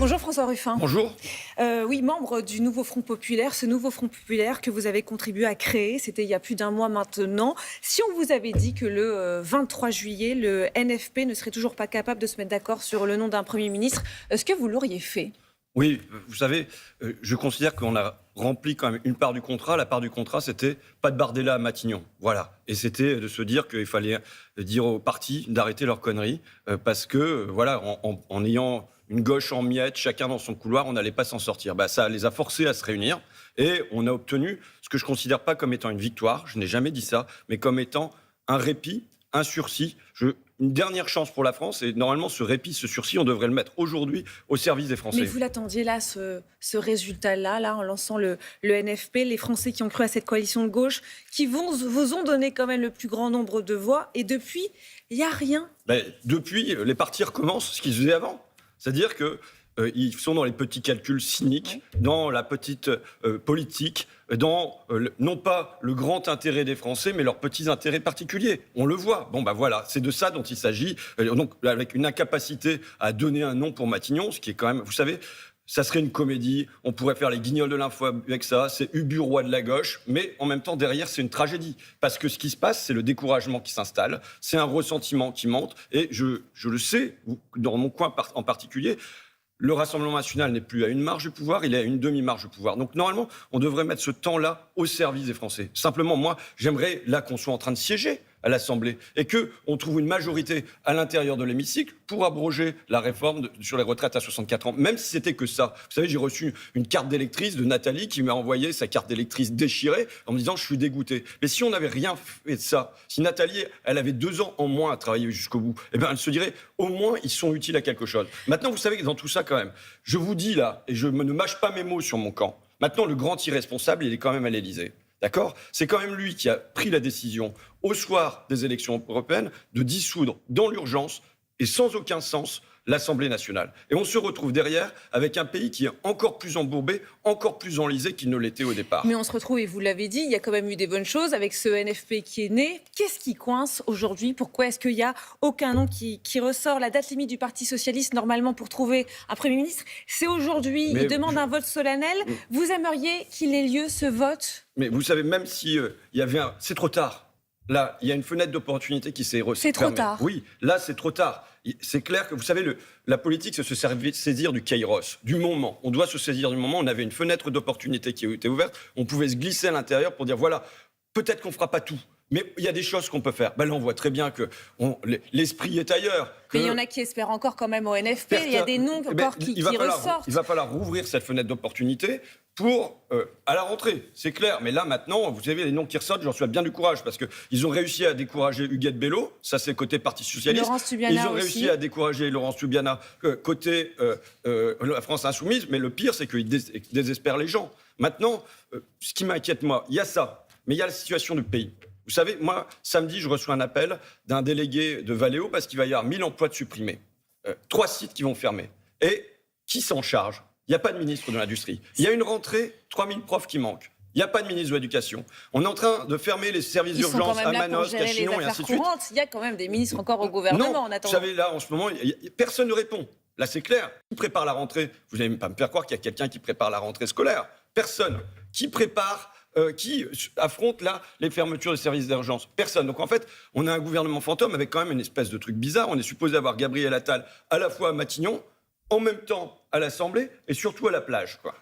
Bonjour François Ruffin. Bonjour. Oui, membre du nouveau Front Populaire, ce nouveau Front Populaire que vous avez contribué à créer, c'était il y a plus d'un mois maintenant. Si on vous avait dit que le 23 juillet, le NFP ne serait toujours pas capable de se mettre d'accord sur le nom d'un Premier ministre, est-ce que vous l'auriez fait ? Oui, vous savez, je considère qu'on a rempli quand même une part du contrat. La part du contrat, c'était pas de Bardella à Matignon. Voilà. Et c'était de se dire qu'il fallait dire aux partis d'arrêter leurs conneries parce que, voilà, en ayant une gauche en miettes, chacun dans son couloir, on n'allait pas s'en sortir. Ça les a forcés à se réunir et on a obtenu ce que je considère pas comme étant une victoire, je n'ai jamais dit ça, mais comme étant un répit, un sursis. Une dernière chance pour la France et normalement ce répit, ce sursis, on devrait le mettre aujourd'hui au service des Français. Mais vous l'attendiez là, ce résultat-là, en lançant le NFP, les Français qui ont cru à cette coalition de gauche, qui vous ont donné quand même le plus grand nombre de voix et depuis, il n'y a rien. Depuis, les partis recommencent ce qu'ils faisaient avant. C'est-à-dire que ils sont dans les petits calculs cyniques, dans la petite politique, dans non pas le grand intérêt des Français, mais leurs petits intérêts particuliers. On le voit. Voilà, c'est de ça dont il s'agit. Donc, avec une incapacité à donner un nom pour Matignon, ce qui est quand même, vous savez, ça serait une comédie, on pourrait faire les guignols de l'info avec ça, c'est Ubu roi de la gauche, mais en même temps, derrière, c'est une tragédie. Parce que ce qui se passe, c'est le découragement qui s'installe, c'est un ressentiment qui monte, et je le sais, dans mon coin en particulier, le Rassemblement national n'est plus à une marge de pouvoir, il est à une demi-marge de pouvoir. Donc normalement, on devrait mettre ce temps-là au service des Français. Simplement, moi, j'aimerais là qu'on soit en train de siéger à l'Assemblée et qu'on trouve une majorité à l'intérieur de l'hémicycle pour abroger la réforme sur les retraites à 64 ans, même si c'était que ça. Vous savez, j'ai reçu une carte d'électrice de Nathalie qui m'a envoyé sa carte d'électrice déchirée en me disant « je suis dégoûté ». Mais si on n'avait rien fait de ça, si Nathalie, elle avait 2 ans en moins à travailler jusqu'au bout, elle se dirait « au moins, ils sont utiles à quelque chose ». Maintenant, vous savez que dans tout ça, quand même, je vous dis là, et je ne mâche pas mes mots sur mon camp, maintenant, le grand irresponsable, il est quand même à l'Élysée. D'accord ? C'est quand même lui qui a pris la décision, au soir des élections européennes, de dissoudre dans l'urgence et sans aucun sens l'Assemblée nationale. Et on se retrouve derrière avec un pays qui est encore plus embourbé, encore plus enlisé qu'il ne l'était au départ. Mais on se retrouve, et vous l'avez dit, il y a quand même eu des bonnes choses avec ce NFP qui est né. Qu'est-ce qui coince aujourd'hui ? Pourquoi est-ce qu'il n'y a aucun nom qui ressort ? La date limite du Parti socialiste, normalement, pour trouver un Premier ministre, c'est aujourd'hui. Il demande un vote solennel. Vous aimeriez qu'il ait lieu, ce vote ? Mais vous savez, même si il y avait c'est trop tard. Là, il y a une fenêtre d'opportunité qui s'est fermée. C'est trop tard. Oui, là, c'est trop tard. C'est clair que, vous savez, la politique, c'est se saisir du kairos, du moment. On doit se saisir du moment. On avait une fenêtre d'opportunité qui était ouverte. On pouvait se glisser à l'intérieur pour dire, voilà, peut-être qu'on ne fera pas tout. Mais il y a des choses qu'on peut faire. Là, on voit très bien que l'esprit est ailleurs. Mais il y en a qui espèrent encore quand même au NFP. Il y a des noms encore qui ressortent. Il va falloir rouvrir cette fenêtre d'opportunité pour à la rentrée, c'est clair. Mais là, maintenant, vous savez, les noms qui ressortent, j'en souhaite bien du courage, parce qu'ils ont réussi à décourager Huguette Bello, ça c'est côté Parti Socialiste. Laurence Tubiana Ils ont réussi à décourager Laurence Tubiana côté la France Insoumise, mais le pire, c'est qu'ils désespèrent les gens. Maintenant, ce qui m'inquiète, moi, il y a ça, mais il y a la situation du pays. Vous savez, moi, samedi, je reçois un appel d'un délégué de Valeo parce qu'il va y avoir 1000 emplois de supprimés. 3 sites qui vont fermer. Et qui s'en charge ? Il n'y a pas de ministre de l'Industrie. Il y a une rentrée, 3000 profs qui manquent. Il n'y a pas de ministre de l'Éducation. On est en train de fermer les services d'urgence à Manosque, à Chinon et ainsi de suite. Il y a quand même des ministres encore au gouvernement en attendant. Vous savez, là, en ce moment, personne ne répond. Là, c'est clair. Qui prépare la rentrée ? Vous n'allez pas me faire croire qu'il y a quelqu'un qui prépare la rentrée scolaire. Personne. Qui prépare qui affronte là les fermetures des services d'urgence ? Personne. Donc en fait, on a un gouvernement fantôme avec quand même une espèce de truc bizarre. On est supposé avoir Gabriel Attal à la fois à Matignon, en même temps à l'Assemblée et surtout à la plage, quoi.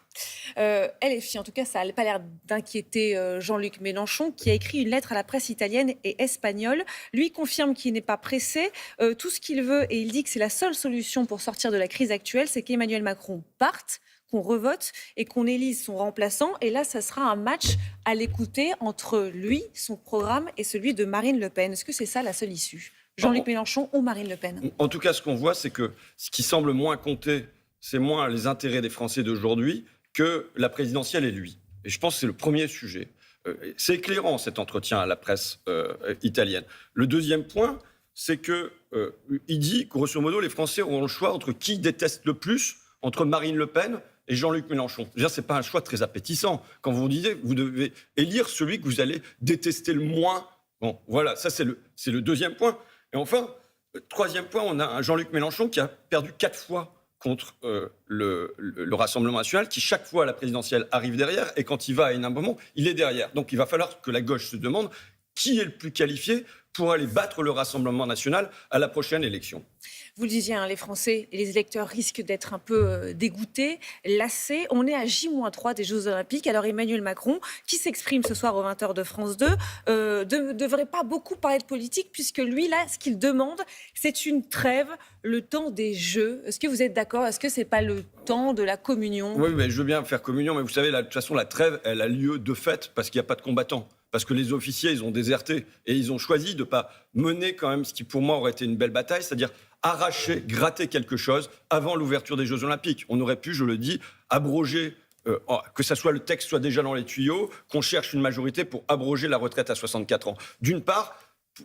LFI, en tout cas, ça n'a pas l'air d'inquiéter Jean-Luc Mélenchon, qui a écrit une lettre à la presse italienne et espagnole. Lui confirme qu'il n'est pas pressé. Tout ce qu'il veut, et il dit que c'est la seule solution pour sortir de la crise actuelle, c'est qu'Emmanuel Macron parte, qu'on revote et qu'on élise son remplaçant. Et là, ça sera un match à l'écouter entre lui, son programme, et celui de Marine Le Pen. Est-ce que c'est ça la seule issue ? Jean-Luc Mélenchon ou Marine Le Pen ? En tout cas, ce qu'on voit, c'est que ce qui semble moins compter, c'est moins les intérêts des Français d'aujourd'hui que la présidentielle et lui. Et je pense que c'est le premier sujet. C'est éclairant, cet entretien à la presse italienne. Le deuxième point, c'est qu'il dit, grosso modo, les Français auront le choix entre qui déteste le plus, entre Marine Le Pen et Jean-Luc Mélenchon. Ce n'est pas un choix très appétissant. Quand vous disiez, vous devez élire celui que vous allez détester le moins. Bon, voilà, ça c'est le deuxième point. Et enfin, troisième point, on a un Jean-Luc Mélenchon qui a perdu 4 fois contre le Rassemblement national, qui chaque fois à la présidentielle arrive derrière, et quand il va à un moment, il est derrière. Donc il va falloir que la gauche se demande qui est le plus qualifié pour aller battre le Rassemblement national à la prochaine élection. Vous le disiez, les Français et les électeurs risquent d'être un peu dégoûtés, lassés. On est à J-3 des Jeux Olympiques. Alors Emmanuel Macron, qui s'exprime ce soir aux 20h de France 2, ne devrait pas beaucoup parler de politique, puisque lui, là, ce qu'il demande, c'est une trêve, le temps des Jeux. Est-ce que vous êtes d'accord? Est-ce que ce n'est pas le temps de la communion? Oui, mais je veux bien faire communion, mais vous savez, de toute façon, la trêve, elle a lieu de fait parce qu'il n'y a pas de combattants. Parce que les officiers, ils ont déserté et ils ont choisi de ne pas mener quand même ce qui, pour moi, aurait été une belle bataille, c'est-à-dire arracher, gratter quelque chose avant l'ouverture des Jeux Olympiques. On aurait pu, je le dis, abroger, que ça soit le texte soit déjà dans les tuyaux, qu'on cherche une majorité pour abroger la retraite à 64 ans. D'une part,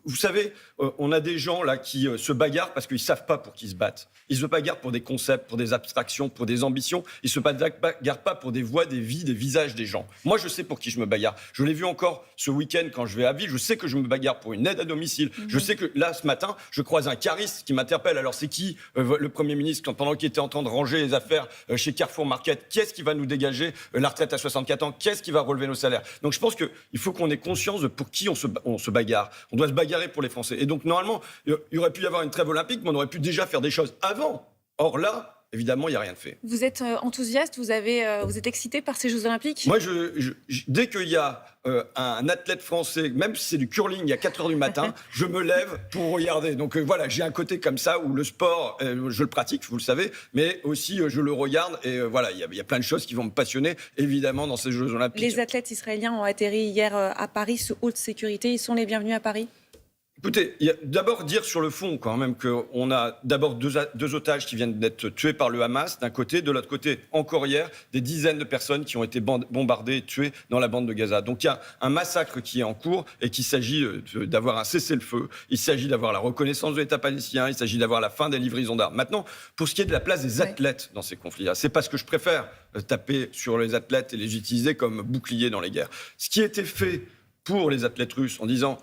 vous savez, on a des gens là qui se bagarrent parce qu'ils ne savent pas pour qui ils se battent. Ils se bagarrent pour des concepts, pour des abstractions, pour des ambitions. Ils ne se bagarrent pas pour des voix, des vies, des visages des gens. Moi, je sais pour qui je me bagarre. Je l'ai vu encore ce week-end quand je vais à Ville. Je sais que je me bagarre pour une aide à domicile. Je sais que là, ce matin, je croise un cariste qui m'interpelle. Alors, c'est qui le Premier ministre, pendant qu'il était en train de ranger les affaires chez Carrefour Market? Qui est-ce qui va nous dégager la retraite à 64 ans? Qui est-ce qui va relever nos salaires? Donc, je pense qu'il faut qu'on ait conscience de pour qui on se bagarre. On doit se bagarrer pour les Français. Et donc, normalement, il aurait pu y avoir une trêve olympique, mais on aurait pu déjà faire des choses avant. Or là, évidemment, il n'y a rien de fait. Vous êtes enthousiaste, vous êtes excité par ces Jeux Olympiques? Moi, dès qu'il y a un athlète français, même si c'est du curling à 4h du matin, je me lève pour regarder. Donc voilà, j'ai un côté comme ça où le sport, je le pratique, vous le savez, mais aussi je le regarde. Et voilà, il y a plein de choses qui vont me passionner, évidemment, dans ces Jeux Olympiques. Les athlètes israéliens ont atterri hier à Paris sous haute sécurité. Ils sont les bienvenus à Paris? Écoutez, il y a d'abord dire sur le fond quand même qu'on a d'abord deux otages qui viennent d'être tués par le Hamas d'un côté, de l'autre côté, encore hier, des dizaines de personnes qui ont été bombardées, tuées dans la bande de Gaza. Donc il y a un massacre qui est en cours et qu'il s'agit d'avoir un cessez-le-feu, il s'agit d'avoir la reconnaissance de l'État palestinien, il s'agit d'avoir la fin des livraisons d'armes. Maintenant, pour ce qui est de la place des athlètes dans ces conflits-là, c'est pas ce que je préfère, taper sur les athlètes et les utiliser comme boucliers dans les guerres. Ce qui a été fait pour les athlètes russes en disant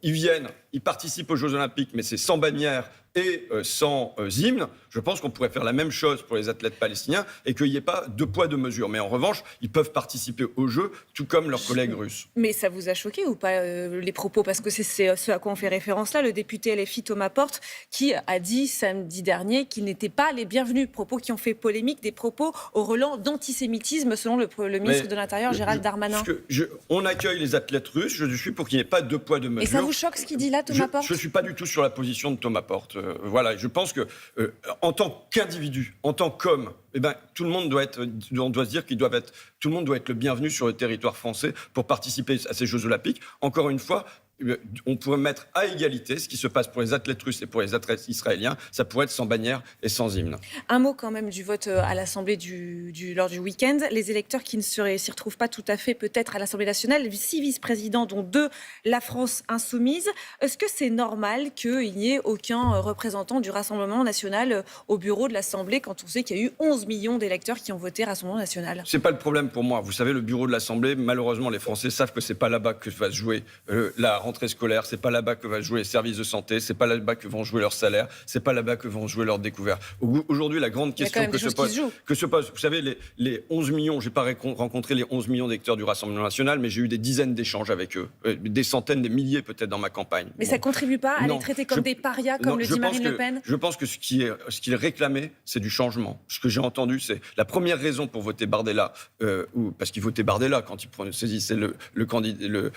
ils viennent, ils participent aux Jeux Olympiques, mais c'est sans bannière et sans hymne. Je pense qu'on pourrait faire la même chose pour les athlètes palestiniens et qu'il n'y ait pas deux poids, deux mesures. Mais en revanche, ils peuvent participer aux Jeux, tout comme leurs collègues russes. Mais ça vous a choqué ou pas, les propos? Parce que c'est ce à quoi on fait référence là. Le député LFI Thomas Porte, qui a dit samedi dernier qu'ils n'étaient pas les bienvenus. Propos qui ont fait polémique, des propos au relent d'antisémitisme, selon le ministre de l'Intérieur, Gérald Darmanin. On accueille les athlètes russes, je suis pour qu'il n'y ait pas deux poids, deux mesures. Et ça vous choque ce qu'il dit là, Thomas Porte? Je ne suis pas du tout sur la position de Thomas Porte. Voilà, je pense que en tant qu'individu, en tant qu'homme, tout le monde doit se dire tout le monde doit être le bienvenu sur le territoire français pour participer à ces Jeux Olympiques. Encore une fois, on pourrait mettre à égalité ce qui se passe pour les athlètes russes et pour les athlètes israéliens. Ça pourrait être sans bannière et sans hymne. Un mot quand même du vote à l'Assemblée lors du week-end. Les électeurs qui ne s'y retrouvent pas tout à fait peut-être à l'Assemblée nationale, 6 vice-présidents dont 2 la France insoumise. Est-ce que c'est normal qu'il n'y ait aucun représentant du Rassemblement national au bureau de l'Assemblée quand on sait qu'il y a eu 11 millions d'électeurs qui ont voté Rassemblement national? C'est pas le problème pour moi. Vous savez, le bureau de l'Assemblée, malheureusement, les Français savent que c'est pas là-bas que va se jouer la rentrée scolaire, c'est pas là-bas que va jouer les services de santé, c'est pas là-bas que vont jouer leurs salaires, c'est pas là-bas que vont jouer leurs découvertes. Aujourd'hui, la grande question que se pose, vous savez, les 11 millions, j'ai pas rencontré les 11 millions d'électeurs du Rassemblement national, mais j'ai eu des dizaines d'échanges avec eux, des centaines, des milliers peut-être dans ma campagne. Mais ça contribue pas à les traiter comme des parias, comme le dit Marine Le Pen? Je pense que ce qu'il réclamait, c'est du changement. Ce que j'ai entendu, c'est la première raison pour voter Bardella, parce qu'il votait Bardella quand il saisissait le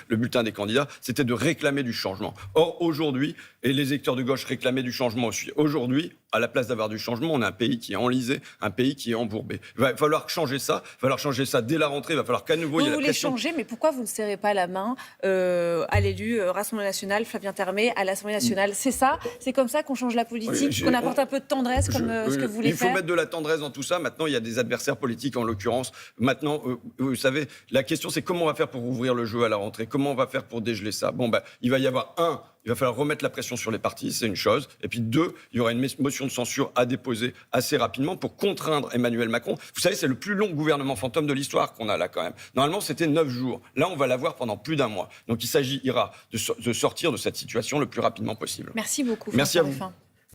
bulletin des candidats, c'était de réclamer du changement. Or, aujourd'hui, et les électeurs de gauche réclamaient du changement aussi, aujourd'hui, à la place d'avoir du changement, on a un pays qui est enlisé, un pays qui est embourbé. Il va falloir changer ça, dès la rentrée, il va falloir qu'à nouveau... Vous voulez changer, mais pourquoi vous ne serrez pas la main à l'élu Rassemblement national, Flavien Termet, à l'Assemblée nationale? C'est ça? C'est comme ça qu'on change la politique, qu'on apporte un peu de tendresse, comme ce que vous voulez faire? Il faut mettre de la tendresse dans tout ça. Maintenant, il y a des adversaires politiques, en l'occurrence. Maintenant, vous savez, la question, c'est comment on va faire pour ouvrir le jeu à la rentrée? Comment on va faire pour dégeler ça? Il va y avoir il va falloir remettre la pression sur les partis, c'est une chose. Et puis 2, il y aura une motion de censure à déposer assez rapidement pour contraindre Emmanuel Macron. Vous savez, c'est le plus long gouvernement fantôme de l'histoire qu'on a là quand même. Normalement, c'était 9 jours. Là, on va l'avoir pendant plus d'un mois. Donc il s'agira de sortir de cette situation le plus rapidement possible. Merci beaucoup. Merci à vous.